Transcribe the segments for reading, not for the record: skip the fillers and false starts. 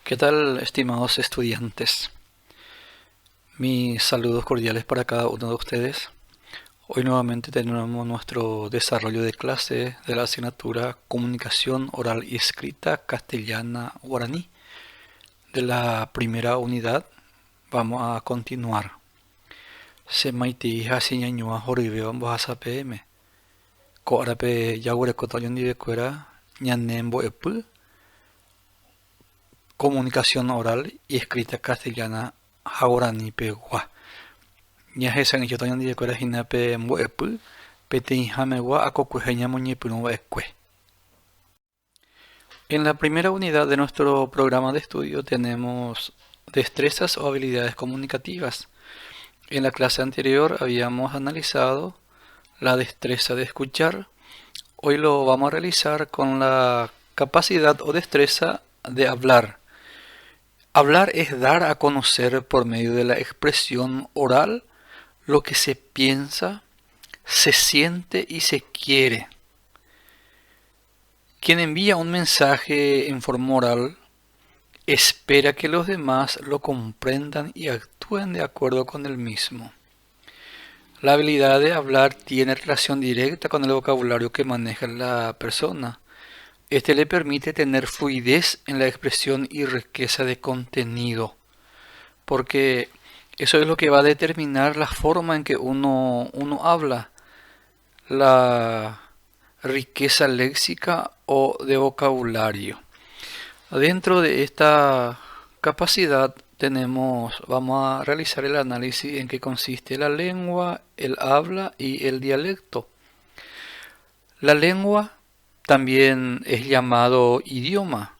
¿Qué tal, estimados estudiantes? Mis saludos cordiales para cada uno de ustedes. Hoy nuevamente tenemos nuestro desarrollo de clase de la asignatura Comunicación Oral y Escrita Castellana Guaraní. De la primera unidad vamos a continuar. Se maiti hasiñañua joribeo ambos PM. Coarape yagurecotayon divecuera ñanembo epu. Comunicación oral y escrita castellana Guaraní pegua. Ñahesan yotoñan divecuera hinape mbo epu. Pete hamegua acocuejeña muñepunu ekue. En la primera unidad de nuestro programa de estudio tenemos destrezas o habilidades comunicativas. En la clase anterior habíamos analizado la destreza de escuchar. Hoy lo vamos a realizar con la capacidad o destreza de hablar. Hablar es dar a conocer por medio de la expresión oral lo que se piensa, se siente y se quiere. Quien envía un mensaje en forma oral espera que los demás lo comprendan y actúen de acuerdo con el mismo. La habilidad de hablar tiene relación directa con el vocabulario que maneja la persona. Este le permite tener fluidez en la expresión y riqueza de contenido, porque eso es lo que va a determinar la forma en que uno habla, la riqueza léxica o de vocabulario. Dentro de esta capacidad vamos a realizar el análisis en qué consiste la lengua, el habla y el dialecto. La lengua también es llamado idioma.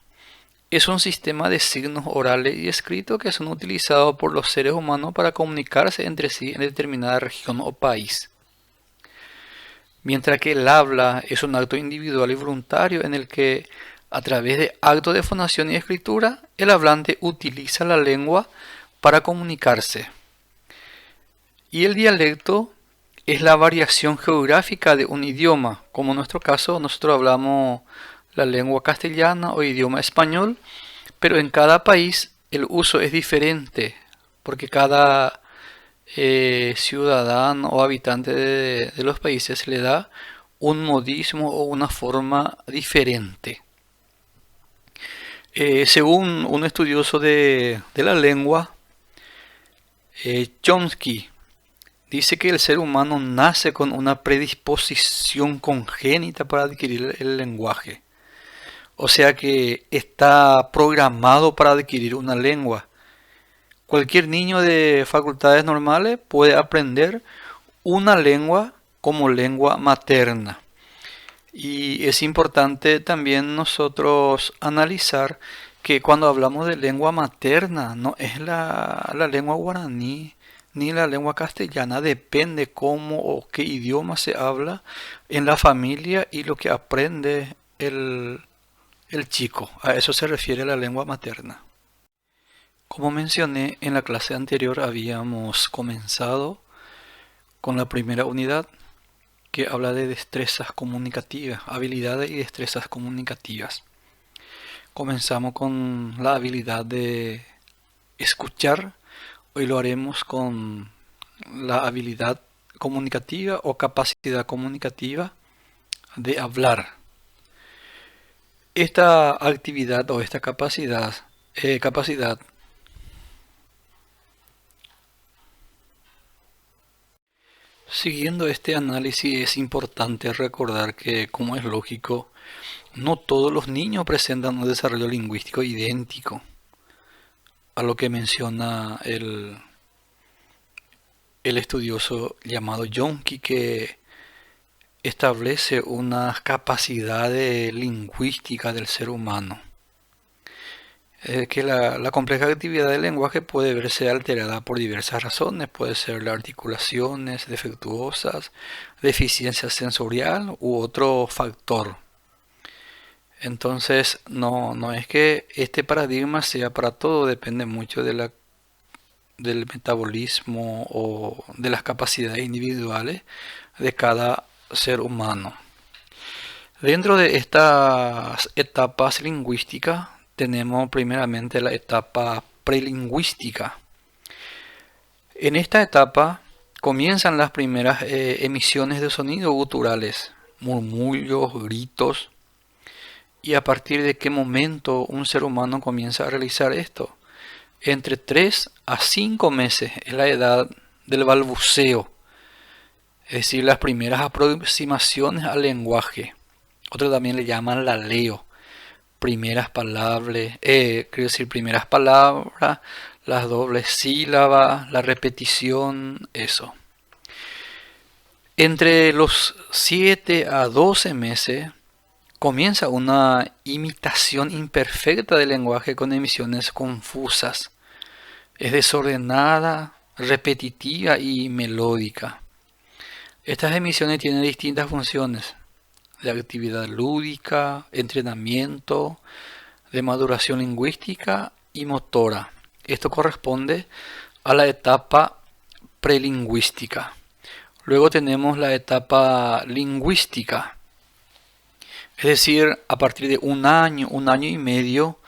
Es un sistema de signos orales y escritos que son utilizados por los seres humanos para comunicarse entre sí en determinada región o país. Mientras que el habla es un acto individual y voluntario en el que, a través de actos de fonación y escritura, el hablante utiliza la lengua para comunicarse. Y el dialecto es la variación geográfica de un idioma, como en nuestro caso nosotros hablamos la lengua castellana o idioma español, pero en cada país el uso es diferente, porque cada ciudadano o habitante de los países le da un modismo o una forma diferente. Según un estudioso de la lengua, Chomsky, dice que el ser humano nace con una predisposición congénita para adquirir el lenguaje. O sea que está programado para adquirir una lengua. Cualquier niño de facultades normales puede aprender una lengua como lengua materna. Y es importante también nosotros analizar que cuando hablamos de lengua materna no es la lengua guaraní ni la lengua castellana, depende cómo o qué idioma se habla en la familia y lo que aprende el chico. A eso se refiere la lengua materna. Como mencioné en la clase anterior, habíamos comenzado con la primera unidad que habla de destrezas comunicativas, habilidades y destrezas comunicativas. Comenzamos con la habilidad de escuchar. Hoy lo haremos con la habilidad comunicativa o capacidad comunicativa de hablar. Esta actividad o esta capacidad siguiendo este análisis es importante recordar que, como es lógico, no todos los niños presentan un desarrollo lingüístico idéntico a lo que menciona el estudioso llamado Yonki, que establece unas capacidades lingüísticas del ser humano. Que la compleja actividad del lenguaje puede verse alterada por diversas razones. Puede ser las articulaciones defectuosas, deficiencia sensorial u otro factor. Entonces, no es que este paradigma sea para todo, depende mucho del metabolismo o de las capacidades individuales de cada ser humano. Dentro de estas etapas lingüísticas tenemos primeramente la etapa prelingüística. En esta etapa comienzan las primeras emisiones de sonidos guturales, murmullos, gritos. ¿Y a partir de qué momento un ser humano comienza a realizar esto? Entre 3 a 5 meses es la edad del balbuceo, es decir, las primeras aproximaciones al lenguaje. Otros también le llaman laleo. Primeras palabras, primeras palabras, las dobles sílabas, la repetición, eso. Entre los 7 a 12 meses comienza una imitación imperfecta del lenguaje con emisiones confusas. Es desordenada, repetitiva y melódica. Estas emisiones tienen distintas funciones: de actividad lúdica, entrenamiento, de maduración lingüística y motora. Esto corresponde a la etapa prelingüística. Luego tenemos la etapa lingüística. Es decir, a partir de un año y medio,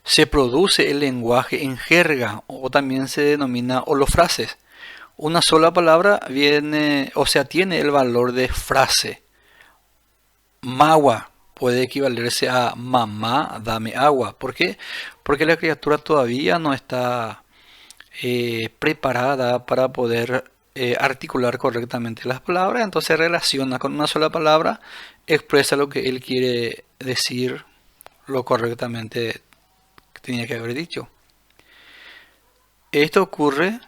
se produce el lenguaje en jerga, o también se denomina holofrases. Una sola palabra tiene el valor de frase. Magua puede equivalerse a mamá, dame agua. ¿Por qué? Porque la criatura todavía no está preparada para poder articular correctamente las palabras. Entonces relaciona con una sola palabra, expresa lo que él quiere decir, lo correctamente que tenía que haber dicho. Esto ocurre,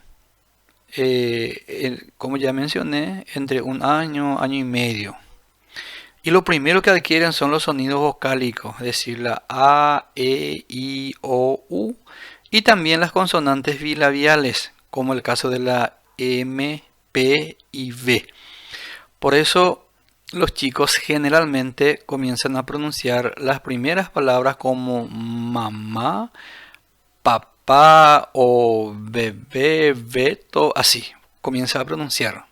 como ya mencioné, entre un año y medio. Y lo primero que adquieren son los sonidos vocálicos, es decir, la A, E, I, O, U, y también las consonantes bilabiales, como el caso de la M, P y V. Por eso los chicos generalmente comienzan a pronunciar las primeras palabras como mamá, papá o bebé, beto, así, comienza a pronunciar.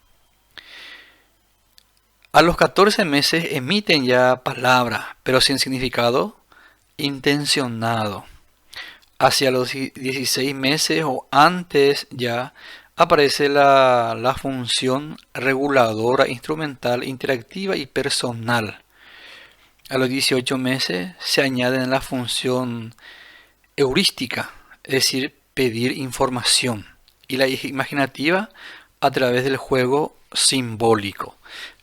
A los 14 meses emiten ya palabras, pero sin significado intencionado. Hacia los 16 meses o antes ya aparece la función reguladora, instrumental, interactiva y personal. A los 18 meses se añade la función heurística, es decir, pedir información, y la imaginativa a través del juego simbólico.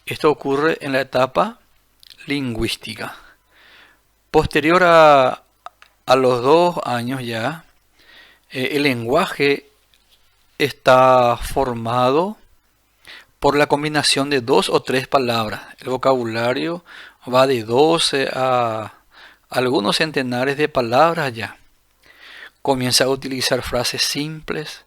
Esto ocurre en la etapa lingüística. Posterior a los 2 años ya, el lenguaje está formado por la combinación de 2 o 3 palabras. El vocabulario va de 12 a algunos centenares de palabras ya. Comienza a utilizar frases simples.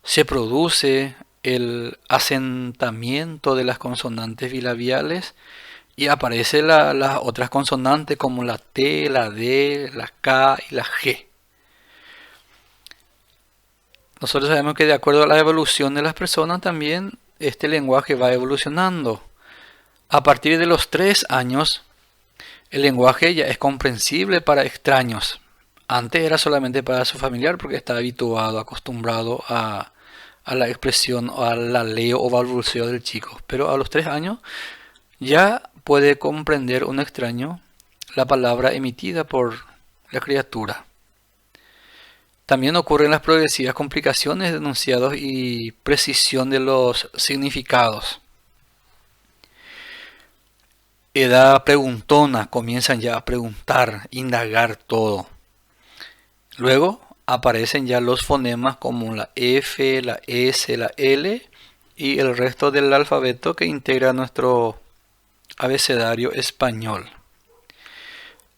Se produce el asentamiento de las consonantes bilabiales y aparecen las otras consonantes como la T, la D, la K y la G. Nosotros sabemos que de acuerdo a la evolución de las personas también este lenguaje va evolucionando. A partir de los 3 años el lenguaje ya es comprensible para extraños. Antes era solamente para su familiar porque está habituado, acostumbrado a la expresión o al laleo o balbuceo del chico. Pero a los 3 años ya puede comprender un extraño la palabra emitida por la criatura. También ocurren las progresivas complicaciones de enunciados y precisión de los significados. Edad preguntona, comienzan ya a preguntar, indagar todo. Luego aparecen ya los fonemas como la F, la S, la L y el resto del alfabeto que integra nuestro abecedario español.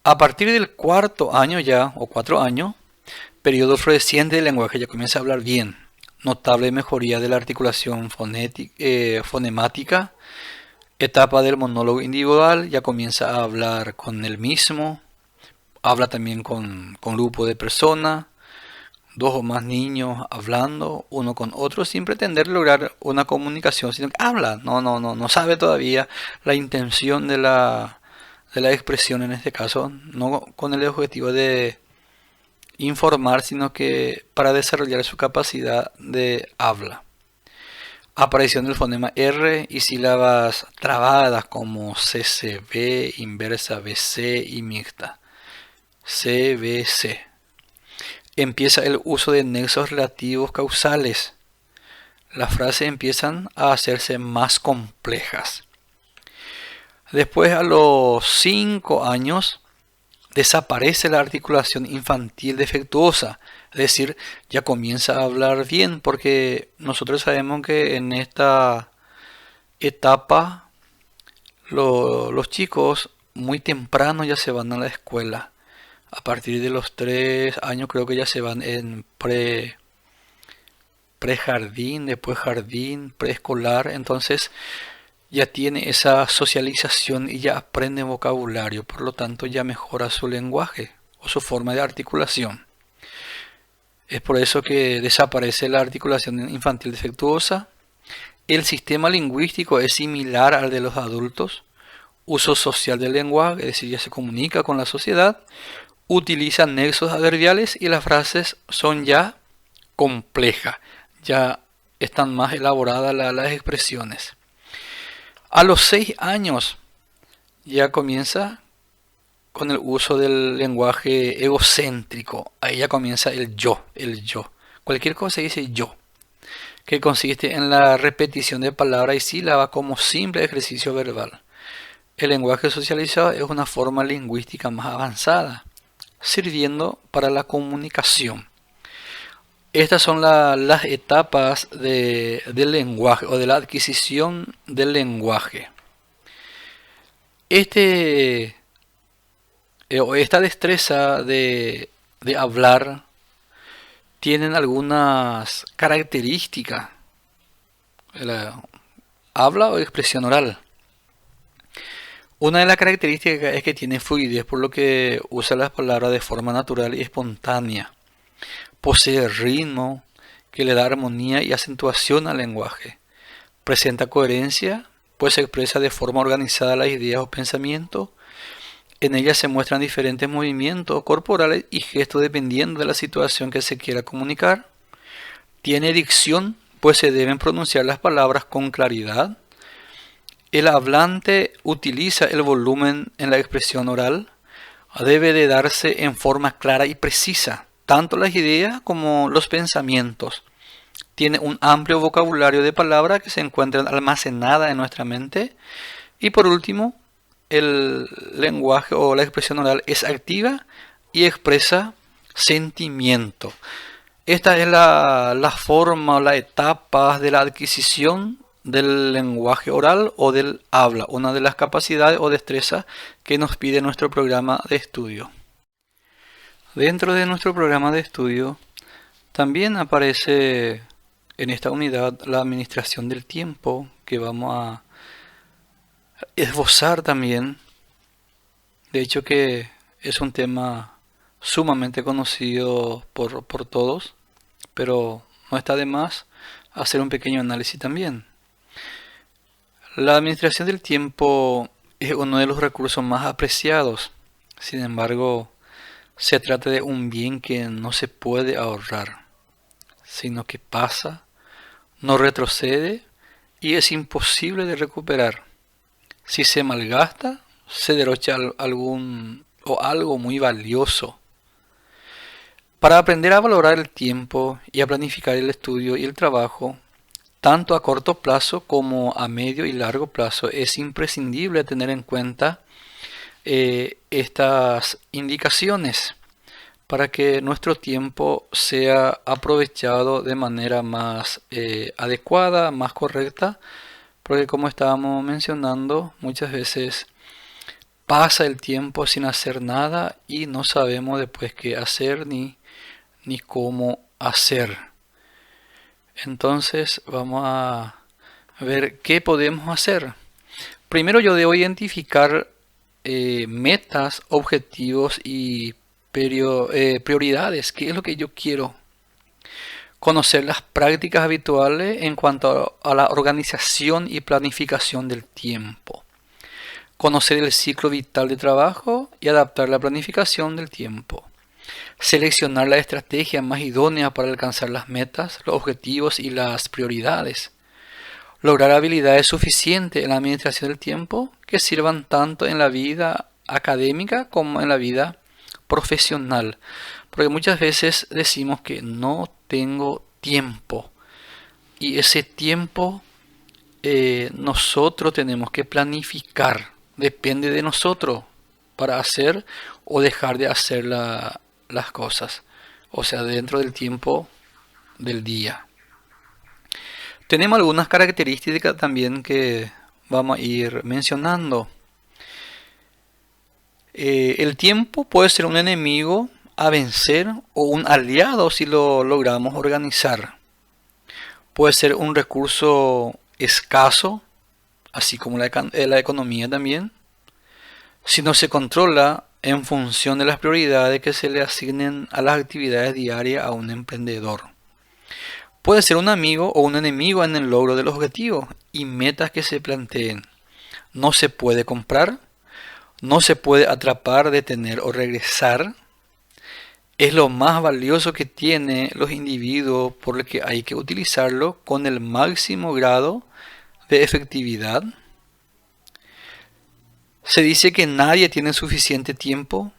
A partir del 4.º año ya, o 4 años, periodo floreciente del lenguaje, ya comienza a hablar bien. Notable mejoría de la articulación fonemática. Etapa del monólogo individual, ya comienza a hablar con él mismo. Habla también con grupo de personas. 2 o más niños hablando uno con otro sin pretender lograr una comunicación, sino que habla. No sabe todavía la intención de la expresión en este caso, no con el objetivo de informar, sino que para desarrollar su capacidad de habla. Aparición del fonema R y sílabas trabadas como CCB, inversa BC y mixta. CBC. Empieza el uso de nexos relativos causales. Las frases empiezan a hacerse más complejas. Después, a los 5 años, desaparece la articulación infantil defectuosa. Es decir, ya comienza a hablar bien, porque nosotros sabemos que en esta etapa los chicos muy temprano ya se van a la escuela. A partir de los 3 años creo que ya se van en prejardín, después jardín, preescolar. Entonces ya tiene esa socialización y ya aprende vocabulario, por lo tanto ya mejora su lenguaje o su forma de articulación. Es por eso que desaparece la articulación infantil defectuosa. El sistema lingüístico es similar al de los adultos. Uso social del lenguaje, es decir, ya se comunica con la sociedad. Utiliza nexos adverbiales y las frases son ya complejas, ya están más elaboradas las expresiones. A los 6 años ya comienza con el uso del lenguaje egocéntrico. Ahí ya comienza el yo, el yo. Cualquier cosa dice yo, que consiste en la repetición de palabras y sílabas como simple ejercicio verbal. El lenguaje socializado es una forma lingüística más avanzada, sirviendo para la comunicación. Estas son las etapas del lenguaje o de la adquisición del lenguaje. Esta destreza de hablar tienen algunas características. Habla o expresión oral. Una de las características es que tiene fluidez, por lo que usa las palabras de forma natural y espontánea. Posee ritmo que le da armonía y acentuación al lenguaje. Presenta coherencia, pues se expresa de forma organizada las ideas o pensamientos. En ella se muestran diferentes movimientos corporales y gestos dependiendo de la situación que se quiera comunicar. Tiene dicción, pues se deben pronunciar las palabras con claridad. El hablante utiliza el volumen en la expresión oral. Debe de darse en forma clara y precisa, tanto las ideas como los pensamientos. Tiene un amplio vocabulario de palabras que se encuentran almacenadas en nuestra mente. Y por último, el lenguaje o la expresión oral es activa y expresa sentimiento. Esta es la forma o las etapas de la adquisición del lenguaje oral o del habla, una de las capacidades o destrezas que nos pide nuestro programa de estudio. Dentro de nuestro programa de estudio también aparece en esta unidad la administración del tiempo, que vamos a esbozar también. De hecho que es un tema sumamente conocido por todos, pero no está de más hacer un pequeño análisis también. La administración del tiempo es uno de los recursos más apreciados. Sin embargo, se trata de un bien que no se puede ahorrar, sino que pasa, no retrocede y es imposible de recuperar. Si se malgasta, se derrocha algo muy valioso. Para aprender a valorar el tiempo y a planificar el estudio y el trabajo, tanto a corto plazo como a medio y largo plazo, es imprescindible tener en cuenta estas indicaciones para que nuestro tiempo sea aprovechado de manera más adecuada, más correcta, porque como estábamos mencionando, muchas veces pasa el tiempo sin hacer nada y no sabemos después qué hacer ni cómo hacer. Entonces vamos a ver qué podemos hacer. Primero yo debo identificar metas, objetivos y prioridades. ¿Qué es lo que yo quiero? Conocer las prácticas habituales en cuanto a la organización y planificación del tiempo. Conocer el ciclo vital de trabajo y adaptar la planificación del tiempo. seleccionar la estrategia más idónea para alcanzar las metas, los objetivos y las prioridades, lograr habilidades suficientes en la administración del tiempo que sirvan tanto en la vida académica como en la vida profesional. Porque muchas veces decimos que no tengo tiempo y ese tiempo nosotros tenemos que planificar. Depende de nosotros para hacer o dejar de hacer las cosas. O sea, dentro del tiempo del día. Tenemos algunas características también que vamos a ir mencionando. El tiempo puede ser un enemigo a vencer o un aliado si lo logramos organizar. Puede ser un recurso escaso, así como la economía también, si no se controla en función de las prioridades que se le asignen a las actividades diarias a un emprendedor. Puede ser un amigo o un enemigo en el logro de los objetivos y metas que se planteen. No se puede comprar, no se puede atrapar, detener o regresar. Es lo más valioso que tienen los individuos, por lo que hay que utilizarlo con el máximo grado de efectividad. Se dice que nadie tiene suficiente tiempo.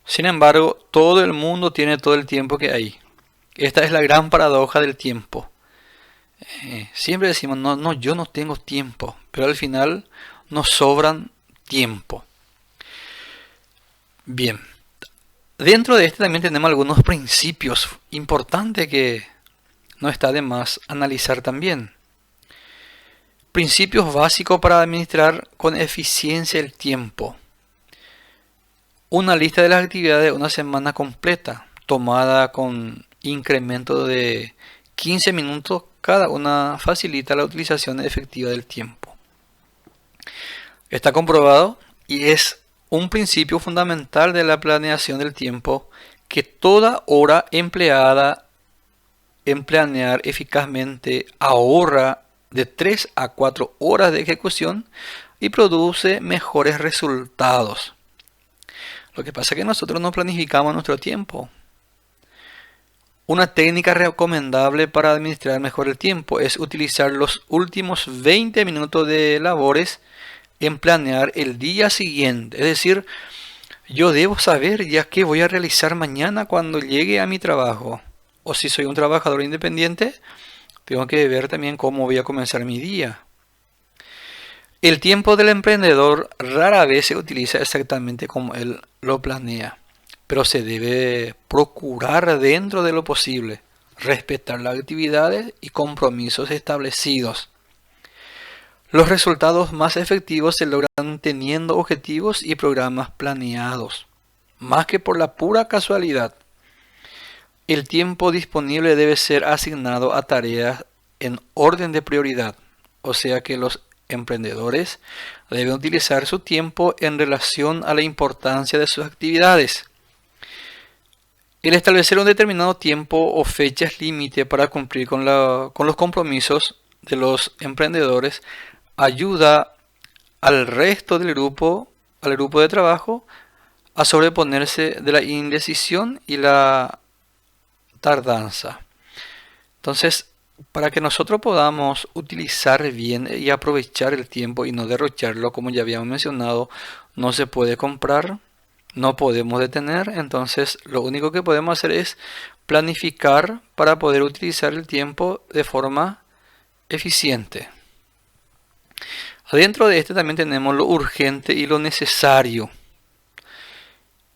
Sin embargo, todo el mundo tiene todo el tiempo que hay. Esta es la gran paradoja del tiempo. Siempre decimos, no, yo no tengo tiempo, pero al final nos sobran tiempo. Bien, dentro de este también tenemos algunos principios importantes que no está de más analizar también. Principios básicos para administrar con eficiencia el tiempo. Una lista de las actividades de una semana completa, tomada con incremento de 15 minutos cada una, facilita la utilización efectiva del tiempo. Está comprobado y es un principio fundamental de la planeación del tiempo que toda hora empleada en planear eficazmente ahorra de 3 a 4 horas de ejecución y produce mejores resultados. Lo que pasa es que nosotros no planificamos nuestro tiempo. Una técnica recomendable para administrar mejor el tiempo es utilizar los últimos 20 minutos de labores en planear el día siguiente. Es decir, yo debo saber ya qué voy a realizar mañana cuando llegue a mi trabajo. O si soy un trabajador independiente, tengo que ver también cómo voy a comenzar mi día. El tiempo del emprendedor rara vez se utiliza exactamente como él lo planea, pero se debe procurar dentro de lo posible respetar las actividades y compromisos establecidos. Los resultados más efectivos se logran teniendo objetivos y programas planeados, más que por la pura casualidad. El tiempo disponible debe ser asignado a tareas en orden de prioridad, o sea que los emprendedores deben utilizar su tiempo en relación a la importancia de sus actividades. El establecer un determinado tiempo o fechas límite para cumplir con los compromisos de los emprendedores ayuda al resto del grupo, al grupo de trabajo, a sobreponerse de la indecisión y la tardanza. Entonces, para que nosotros podamos utilizar bien y aprovechar el tiempo y no derrocharlo, como ya habíamos mencionado, no se puede comprar, no podemos detener. Entonces, lo único que podemos hacer es planificar para poder utilizar el tiempo de forma eficiente. Adentro de este también tenemos lo urgente y lo necesario.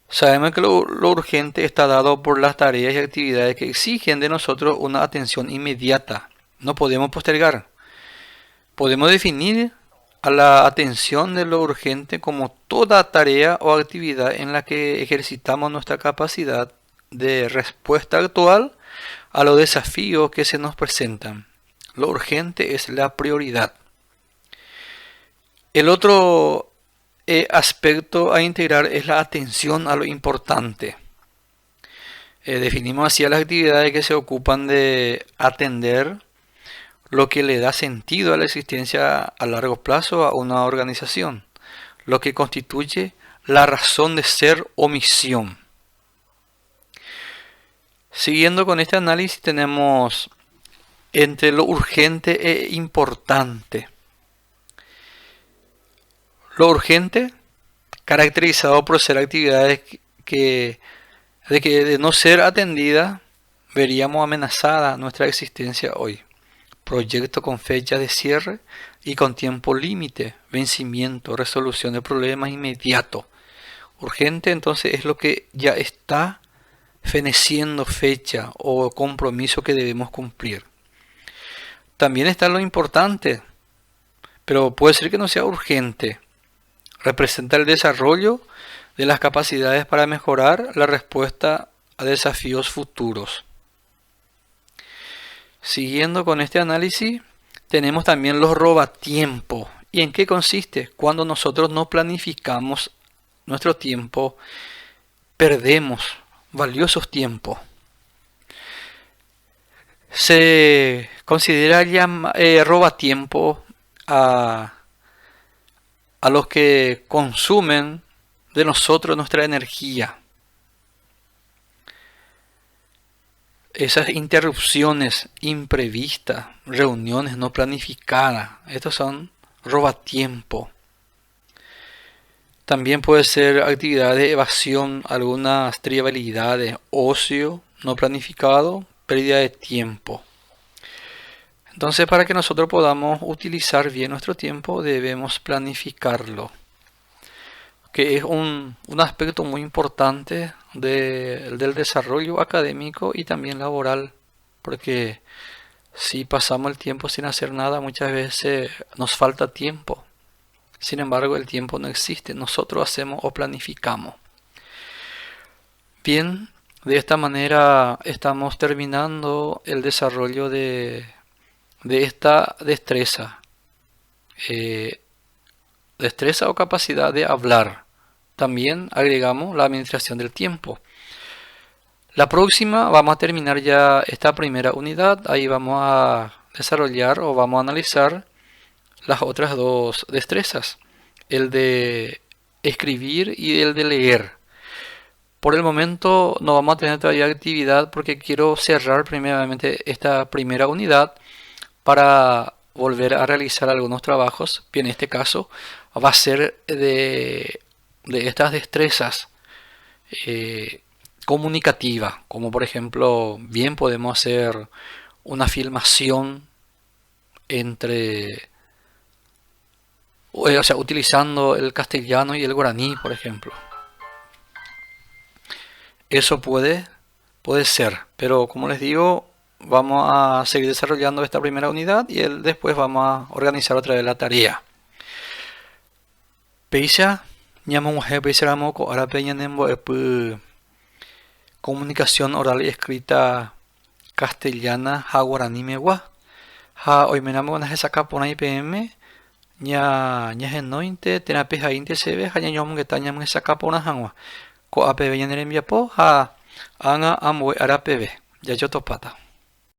Sabemos que lo urgente está dado por las tareas y actividades que exigen de nosotros una atención inmediata. No podemos postergar. Podemos definir a la atención de lo urgente como toda tarea o actividad en la que ejercitamos nuestra capacidad de respuesta actual a los desafíos que se nos presentan. Lo urgente es la prioridad. El otro aspecto a integrar es la atención a lo importante. Definimos así a las actividades que se ocupan de atender lo que le da sentido a la existencia a largo plazo a una organización, lo que constituye la razón de ser o misión. Siguiendo con este análisis tenemos entre lo urgente e importante. Lo urgente, caracterizado por ser actividades que de no ser atendida, veríamos amenazada nuestra existencia hoy. Proyecto con fecha de cierre y con tiempo límite, vencimiento, resolución de problemas inmediato. Urgente entonces es lo que ya está feneciendo fecha o compromiso que debemos cumplir. También está lo importante, pero puede ser que no sea urgente. Representa el desarrollo de las capacidades para mejorar la respuesta a desafíos futuros. Siguiendo con este análisis, tenemos también los robatiempos. ¿Y en qué consiste? Cuando nosotros no planificamos nuestro tiempo, perdemos valiosos tiempos. Se considera robatiempo a los que consumen de nosotros nuestra energía. Esas interrupciones imprevistas, reuniones no planificadas, estos son robatiempo. También puede ser actividad de evasión, algunas trivialidades, ocio no planificado, pérdida de tiempo. Entonces, para que nosotros podamos utilizar bien nuestro tiempo, debemos planificarlo, que es un aspecto muy importante del desarrollo académico y también laboral, porque si pasamos el tiempo sin hacer nada, muchas veces nos falta tiempo. Sin embargo, el tiempo no existe, nosotros hacemos o planificamos. Bien, de esta manera estamos terminando el desarrollo de esta destreza. Destreza o capacidad de hablar. También agregamos la administración del tiempo. La próxima vamos a terminar ya esta primera unidad. Ahí vamos a desarrollar o vamos a analizar las otras dos destrezas. El de escribir y el de leer. Por el momento no vamos a tener todavía actividad porque quiero cerrar primeramente esta primera unidad para volver a realizar algunos trabajos. Bien, en este caso va a ser de estas destrezas comunicativas, como por ejemplo, bien podemos hacer una filmación utilizando el castellano y el guaraní, por ejemplo. Eso puede ser, pero como les digo, vamos a seguir desarrollando esta primera unidad y después vamos a organizar otra vez la tarea. Peisa, ahora comunicación oral y escrita castellana, guaraní megua. Hoy me namo con esa capa IPM. Ña genointe terape jainte se ve haña ñom que taña esa capa una hangua. Ko APB en el enviapo anga amwe arape ya yo topata.